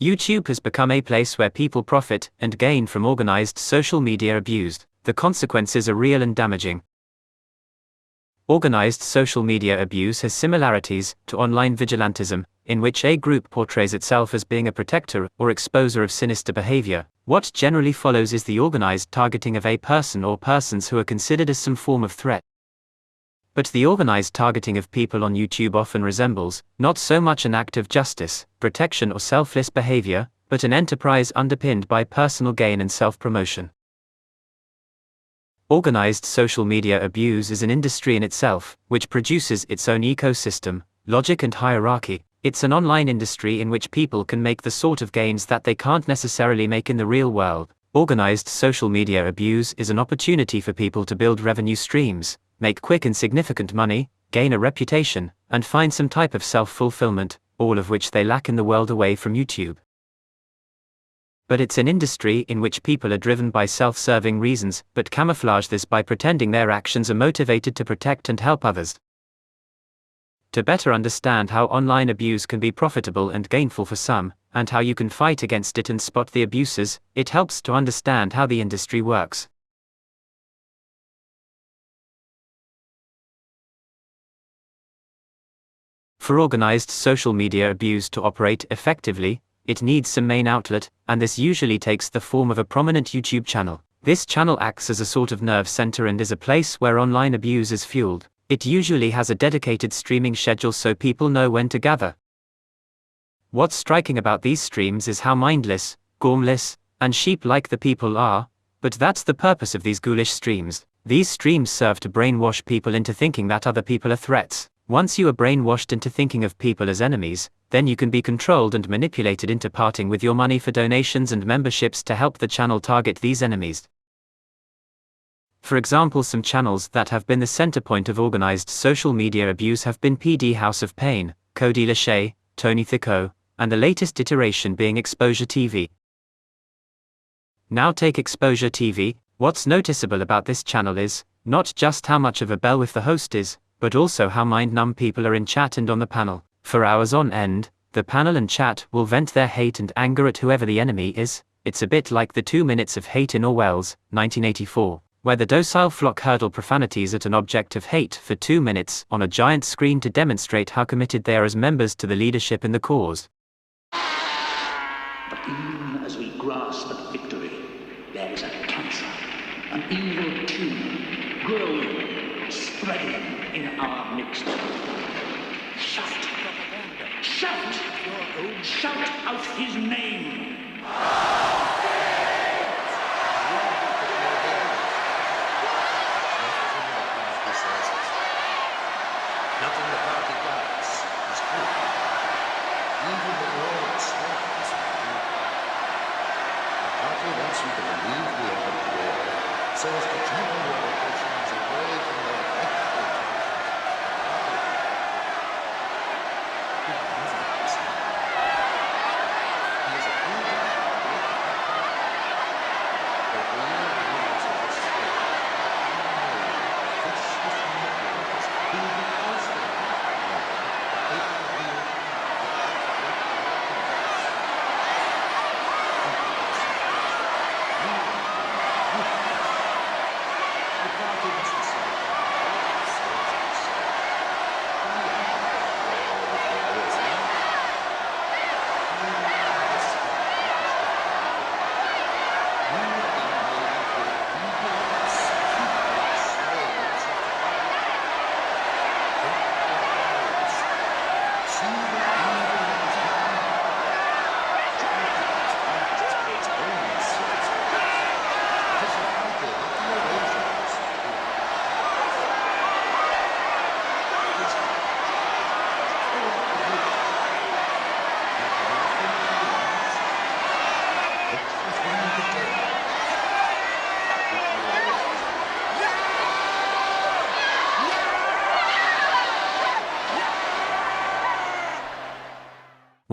YouTube has become a place where people profit and gain from organized social media abuse. The consequences are real and damaging. Organized social media abuse has similarities to online vigilantism, in which a group portrays itself as being a protector or exposer of sinister behavior. What generally follows is the organized targeting of a person or persons who are considered as some form of threat. But the organized targeting of people on YouTube often resembles, not so much an act of justice, protection or selfless behavior, but an enterprise underpinned by personal gain and self-promotion. Organized social media abuse is an industry in itself, which produces its own ecosystem, logic and hierarchy. It's an online industry in which people can make the sort of gains that they can't necessarily make in the real world. Organized social media abuse is an opportunity for people to build revenue streams, make quick and significant money, gain a reputation, and find some type of self-fulfillment, all of which they lack in the world away from YouTube. But it's an industry in which people are driven by self-serving reasons, but camouflage this by pretending their actions are motivated to protect and help others. To better understand how online abuse can be profitable and gainful for some, and how you can fight against it and spot the abusers, it helps to understand how the industry works. For organized social media abuse to operate effectively, it needs some main outlet, and this usually takes the form of a prominent YouTube channel. This channel acts as a sort of nerve center and is a place where online abuse is fueled. It usually has a dedicated streaming schedule so people know when to gather. What's striking about these streams is how mindless, gormless, and sheep-like the people are, but that's the purpose of these ghoulish streams. These streams serve to brainwash people into thinking that other people are threats. Once you are brainwashed into thinking of people as enemies, then you can be controlled and manipulated into parting with your money for donations and memberships to help the channel target these enemies. For example, some channels that have been the center point of organized social media abuse have been PD House of Pain, Cody Lachey, Tony Thicko, and the latest iteration being Exposure TV. Now take Exposure TV. What's noticeable about this channel is, not just how much of a bell with the host is, but also how mind-numb people are in chat and on the panel. For hours on end, the panel and chat will vent their hate and anger at whoever the enemy is. It's a bit like the 2 minutes of hate in Orwell's 1984, where the docile flock hurl profanities at an object of hate for 2 minutes on a giant screen to demonstrate how committed they are as members to the leadership and the cause. But even as we grasp at victory, there is a cancer, an evil tumor, growing, spreading in our midst. Shout! Shout! Shout out his name! Nothing the party does is good. Even the Lord stands is good. The party wants you to believe we are at war, so as to channel your emotions away from their hateful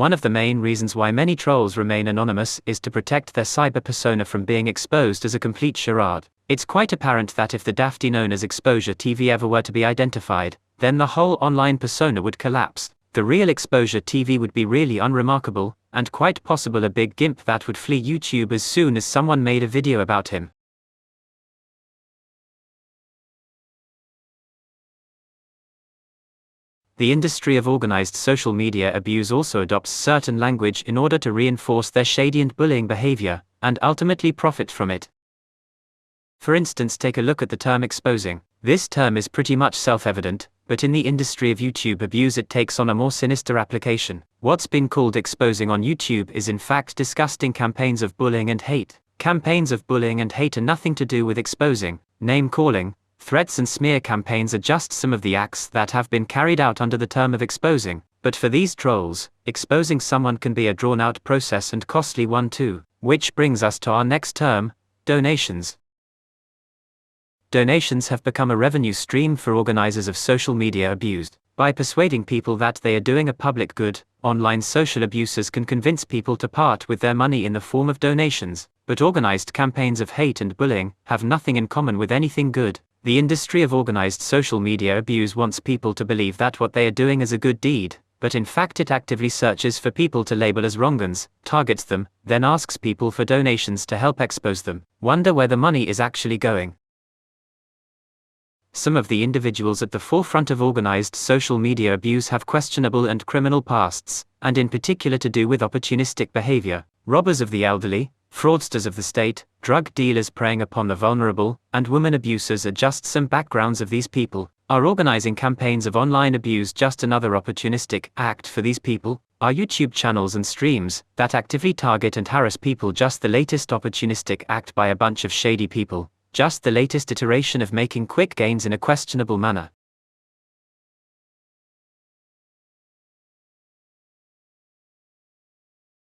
One of the main reasons why many trolls remain anonymous is to protect their cyber persona from being exposed as a complete charade. It's quite apparent that if the dafty known as Exposure TV ever were to be identified, then the whole online persona would collapse. The real exposure TV would be really unremarkable, and quite possible a big gimp that would flee YouTube as soon as someone made a video about him. The industry of organized social media abuse also adopts certain language in order to reinforce their shady and bullying behavior, and ultimately profit from it. For instance, take a look at the term exposing. This term is pretty much self-evident, but in the industry of YouTube abuse it takes on a more sinister application. What's been called exposing on YouTube is in fact disgusting campaigns of bullying and hate. Campaigns of bullying and hate are nothing to do with exposing. Name-calling, threats and smear campaigns are just some of the acts that have been carried out under the term of exposing. But for these trolls, exposing someone can be a drawn-out process and costly one too. Which brings us to our next term, donations. Donations have become a revenue stream for organizers of social media abuse. By persuading people that they are doing a public good, online social abusers can convince people to part with their money in the form of donations. But organized campaigns of hate and bullying have nothing in common with anything good. The industry of organized social media abuse wants people to believe that what they are doing is a good deed, but in fact it actively searches for people to label as wrong'uns, targets them, then asks people for donations to help expose them. Wonder where the money is actually going. Some of the individuals at the forefront of organized social media abuse have questionable and criminal pasts, and in particular to do with opportunistic behavior. Robbers of the elderly, fraudsters of the state, drug dealers preying upon the vulnerable, and women abusers are just some backgrounds of these people. Are organizing campaigns of online abuse just another opportunistic act for these people? Are YouTube channels and streams that actively target and harass people just the latest opportunistic act by a bunch of shady people? Just the latest iteration of making quick gains in a questionable manner?